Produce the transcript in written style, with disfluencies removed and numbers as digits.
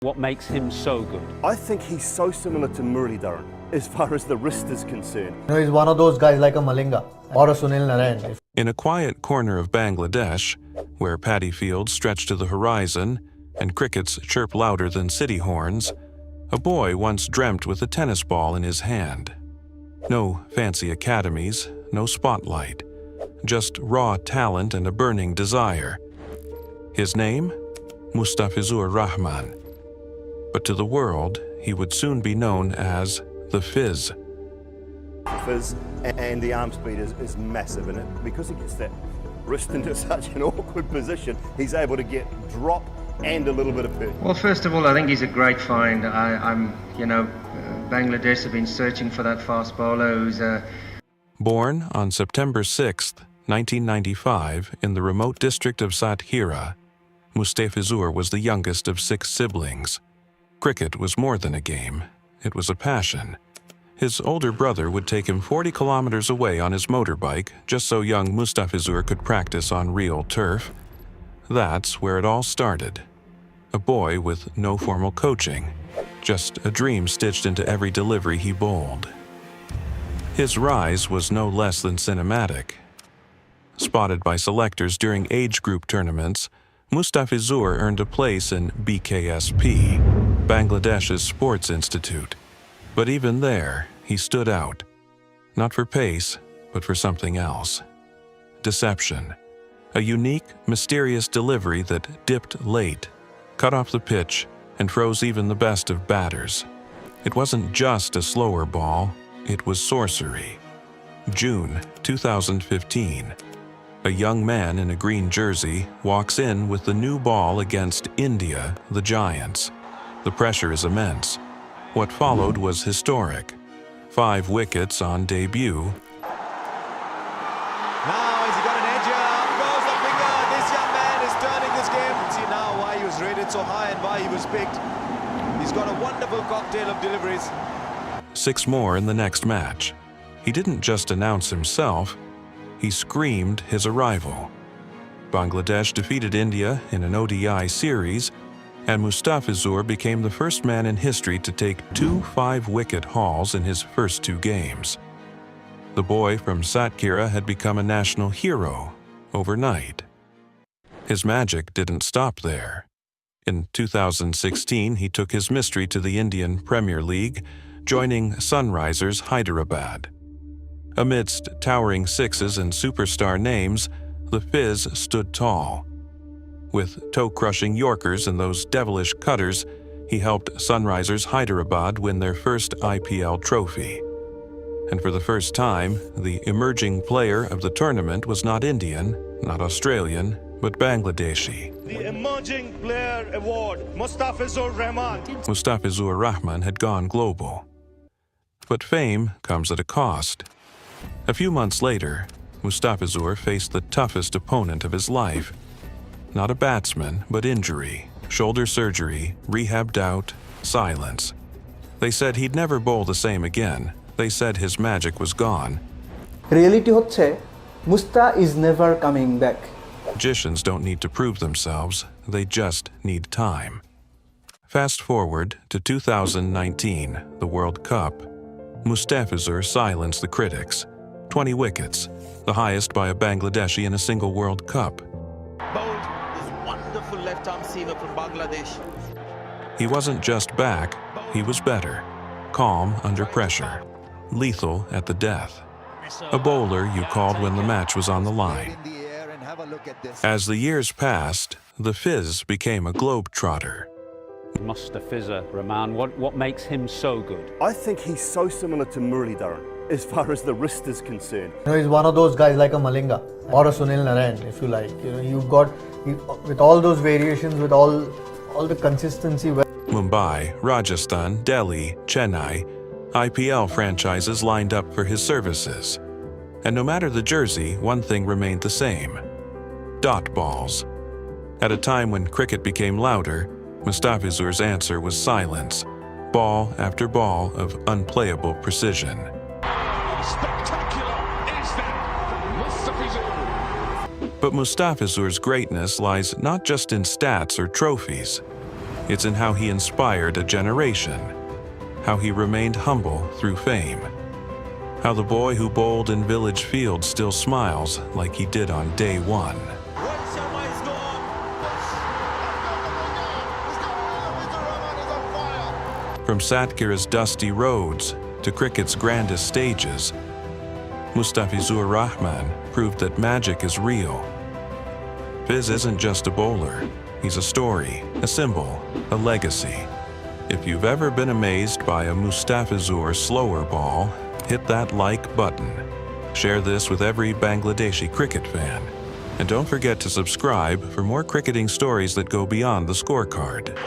What makes him so good? I think he's so similar to Muralidharan as far as the wrist is concerned. He's one of those guys like a Malinga or a Sunil Narayan. In a quiet corner of Bangladesh, where paddy fields stretch to the horizon and crickets chirp louder than city horns, a boy once dreamt with a tennis ball in his hand. No fancy academies, no spotlight, just raw talent and a burning desire. His name? Mustafizur Rahman. But to the world, he would soon be known as the Fizz. The fizz and the arm speed is massive in it. Because he gets that wrist into such an awkward position, he's able to get drop and a little bit of pitch. Well, first of all, I think he's a great find. Bangladesh have been searching for that fast bowler who's Born on September 6, 1995, in the remote district of Satkhira, Mustafizur was the youngest of 6 siblings. Cricket was more than a game. It was a passion. His older brother would take him 40 kilometers away on his motorbike just so young Mustafizur could practice on real turf. That's where it all started. A boy with no formal coaching, just a dream stitched into every delivery he bowled. His rise was no less than cinematic. Spotted by selectors during age group tournaments, Mustafizur earned a place in BKSP, Bangladesh's sports institute. But even there, he stood out. Not for pace, but for something else. Deception. A unique, mysterious delivery that dipped late, cut off the pitch, and froze even the best of batters. It wasn't just a slower ball, it was sorcery. June 2015. A young man in a green jersey walks in with the new ball against India, the Giants. The pressure is immense. What followed was historic. 5 wickets on debut. Now has he got an edger? Up goes the finger. This young man is turning this game. See now why he was rated so high and why he was picked. He's got a wonderful cocktail of deliveries. 6 more in the next match. He didn't just announce himself, he screamed his arrival. Bangladesh defeated India in an ODI series, and Mustafizur became the first man in history to take 2 5-wicket hauls in his first 2 games. The boy from Satkhira had become a national hero overnight. His magic didn't stop there. In 2016, he took his mystery to the Indian Premier League, joining Sunrisers Hyderabad. Amidst towering sixes and superstar names, the Fizz stood tall. With toe-crushing Yorkers and those devilish cutters, he helped Sunrisers Hyderabad win their first IPL trophy. And for the first time, the emerging player of the tournament was not Indian, not Australian, but Bangladeshi. The Emerging Player Award, Mustafizur Rahman. Mustafizur Rahman had gone global. But fame comes at a cost. A few months later, Mustafizur faced the toughest opponent of his life. Not a batsman, but injury, shoulder surgery, rehab doubt, silence. They said he'd never bowl the same again. They said his magic was gone. Reality হচ্ছে Musta is never coming back. Magicians don't need to prove themselves, they just need time. Fast forward to 2019, the World Cup. Mustafizur silenced the critics. 20 wickets, the highest by a Bangladeshi in a single World Cup. Bowled this wonderful left-arm seamer from Bangladesh. He wasn't just back, he was better. Calm under pressure. Lethal at the death. A bowler you called when the match was on the line. As the years passed, the Fizz became a globetrotter. Mustafizur Rahman, what makes him so good? I think he's so similar to Muralidharan as far as the wrist is concerned. He's one of those guys like a Malinga or a Sunil Narayan, if you like. You've got, with all those variations, with all the consistency. Mumbai, Rajasthan, Delhi, Chennai, IPL franchises lined up for his services. And no matter the jersey, one thing remained the same. Dot balls. At a time when cricket became louder, Mustafizur's answer was silence. Ball after ball of unplayable precision. Spectacular is that Mustafizur. But Mustafizur's greatness lies not just in stats or trophies. It's in how he inspired a generation, how he remained humble through fame, how the boy who bowled in Village Field still smiles like he did on day one. From Satgira's dusty roads to cricket's grandest stages, Mustafizur Rahman proved that magic is real. Fiz isn't just a bowler, he's a story, a symbol, a legacy. If you've ever been amazed by a Mustafizur slower ball, hit that like button. Share this with every Bangladeshi cricket fan. And don't forget to subscribe for more cricketing stories that go beyond the scorecard.